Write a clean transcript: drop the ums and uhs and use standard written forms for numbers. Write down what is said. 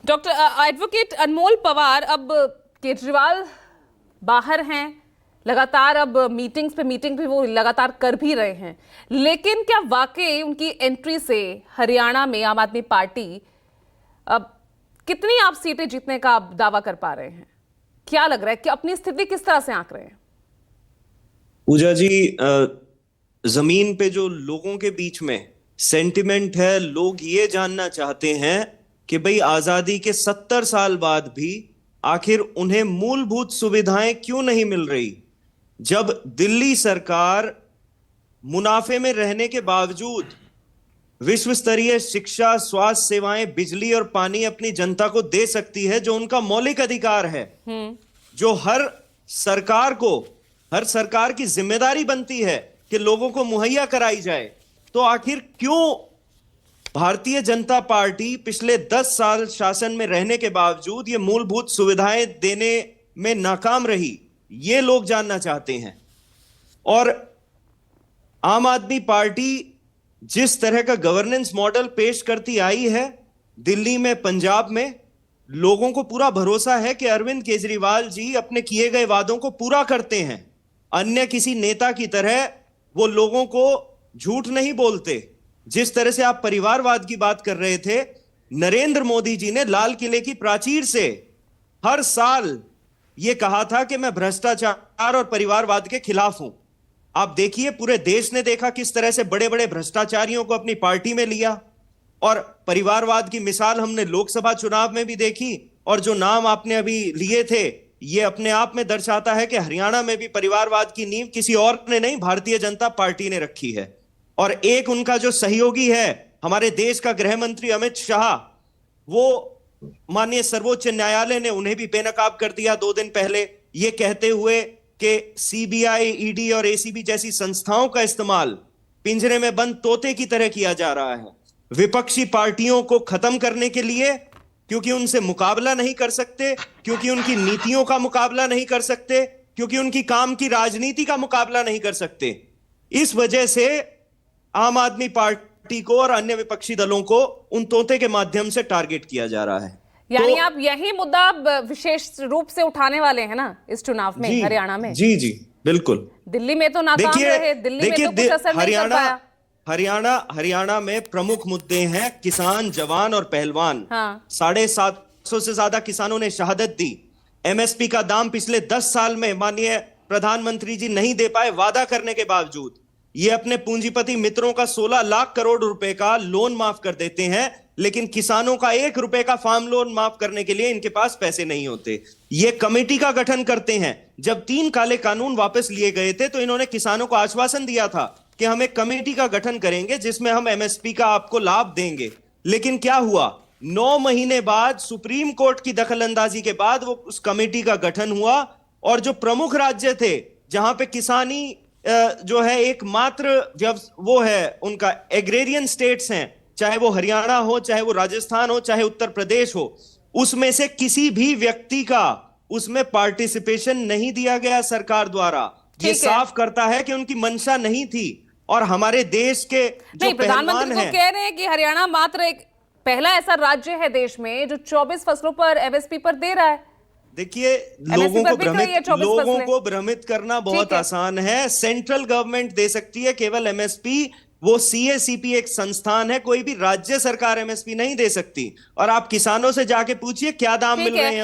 Doctor advocate अनमोल पवार, अब केजरीवाल बाहर हैं, लगातार अब मीटिंग्स पे मीटिंग भी वो लगातार कर भी रहे हैं, लेकिन क्या वाकई उनकी एंट्री से हरियाणा में आम आदमी पार्टी अब कितनी आप सीटें जीतने का आप दावा कर पा रहे हैं? क्या लग रहा है कि अपनी स्थिति किस तरह से आंक रहे हैं? पूजा जी, जमीन पे जो लोगों के बीच में सेंटिमेंट है, लोग ये जानना चाहते हैं कि भाई आजादी के 70 साल बाद भी आखिर उन्हें मूलभूत सुविधाएं क्यों नहीं मिल रही। जब दिल्ली सरकार मुनाफे में रहने के बावजूद विश्व स्तरीय शिक्षा, स्वास्थ्य सेवाएं, बिजली और पानी अपनी जनता को दे सकती है, जो उनका मौलिक अधिकार है, जो हर सरकार की जिम्मेदारी बनती है कि लोगों को मुहैया कराई जाए, तो आखिर क्यों भारतीय जनता पार्टी पिछले 10 साल शासन में रहने के बावजूद ये मूलभूत सुविधाएं देने में नाकाम रही, ये लोग जानना चाहते हैं। और आम आदमी पार्टी जिस तरह का गवर्नेंस मॉडल पेश करती आई है दिल्ली में, पंजाब में, लोगों को पूरा भरोसा है कि अरविंद केजरीवाल जी अपने किए गए वादों को पूरा करते हैं। अन्य किसी नेता की तरह वो लोगों को झूठ नहीं बोलते। जिस तरह से आप परिवारवाद की बात कर रहे थे, नरेंद्र मोदी जी ने लाल किले की प्राचीर से हर साल यह कहा था कि मैं भ्रष्टाचार और परिवारवाद के खिलाफ हूं। आप देखिए, पूरे देश ने देखा किस तरह से बड़े बड़े भ्रष्टाचारियों को अपनी पार्टी में लिया, और परिवारवाद की मिसाल हमने लोकसभा चुनाव में भी देखी। और जो नाम आपने अभी लिए थे, ये अपने आप में दर्शाता है कि हरियाणा में भी परिवारवाद की नींव किसी और ने नहीं, भारतीय जनता पार्टी ने रखी है। और एक उनका जो सहयोगी है, हमारे देश का गृह मंत्री अमित शाह, वो माननीय सर्वोच्च न्यायालय ने उन्हें भी बेनकाब कर दिया 2 दिन पहले, ये कहते हुए कि सीबीआई, ईडी और एसीबी जैसी संस्थाओं का इस्तेमाल पिंजरे में बंद तोते की तरह किया जा रहा है विपक्षी पार्टियों को खत्म करने के लिए, क्योंकि उनसे मुकाबला नहीं कर सकते, क्योंकि उनकी नीतियों का मुकाबला नहीं कर सकते, क्योंकि उनकी काम की राजनीति का मुकाबला नहीं कर सकते। इस वजह से आम आदमी पार्टी को और अन्य विपक्षी दलों को उन तोते के माध्यम से टारगेट किया जा रहा है। यानी आप यही मुद्दा विशेष रूप से उठाने वाले हैं ना इस चुनाव में, हरियाणा में? जी जी बिल्कुल। दिल्ली में तो नाकाम रहे, दिल्ली में तो कुछ असर नहीं कर पाया। हरियाणा में प्रमुख मुद्दे हैं किसान, जवान और पहलवान। 750 से ज्यादा किसानों ने शहादत दी। एमएसपी का दाम पिछले 10 साल में माननीय प्रधानमंत्री जी नहीं दे पाए, वादा करने के बावजूद। ये अपने पूंजीपति मित्रों का 16 लाख करोड़ रुपए का लोन माफ कर देते हैं, लेकिन किसानों का 1 रुपए का फार्म लोन माफ करने के लिए इनके पास पैसे नहीं होते। ये कमेटी का गठन करते हैं। जब 3 काले कानून वापस लिए गए थे, तो इन्होंने किसानों को आश्वासन दिया था कि हम एक कमेटी का गठन करेंगे जिसमें हम एमएसपी का आपको लाभ देंगे। लेकिन क्या हुआ? 9 महीने बाद सुप्रीम कोर्ट की दखलंदाजी के बाद वो उस कमेटी का गठन हुआ, और जो प्रमुख राज्य थे जहां पे किसानी जो है एकमात्र, जब वो है उनका एग्रेरियन स्टेट्स हैं, चाहे वो हरियाणा हो, चाहे वो राजस्थान हो, चाहे उत्तर प्रदेश हो, उसमें से किसी भी व्यक्ति का उसमें पार्टिसिपेशन नहीं दिया गया सरकार द्वारा। ये साफ करता है कि उनकी मंशा नहीं थी। और हमारे देश के जो प्रधानमंत्री तो कह रहे हैं कि हरियाणा मात्र एक पहला ऐसा राज्य है देश में जो 24 फसलों पर एमएसपी पर दे रहा है। देखिए, लोगों को भ्रमित करना बहुत आसान है। सेंट्रल गवर्नमेंट दे सकती है केवल एमएसपी, वो सीएसीपी एक संस्थान है, कोई भी राज्य सरकार एमएसपी नहीं दे सकती। और आप किसानों से जाके पूछिए क्या दाम मिल रहे हैं।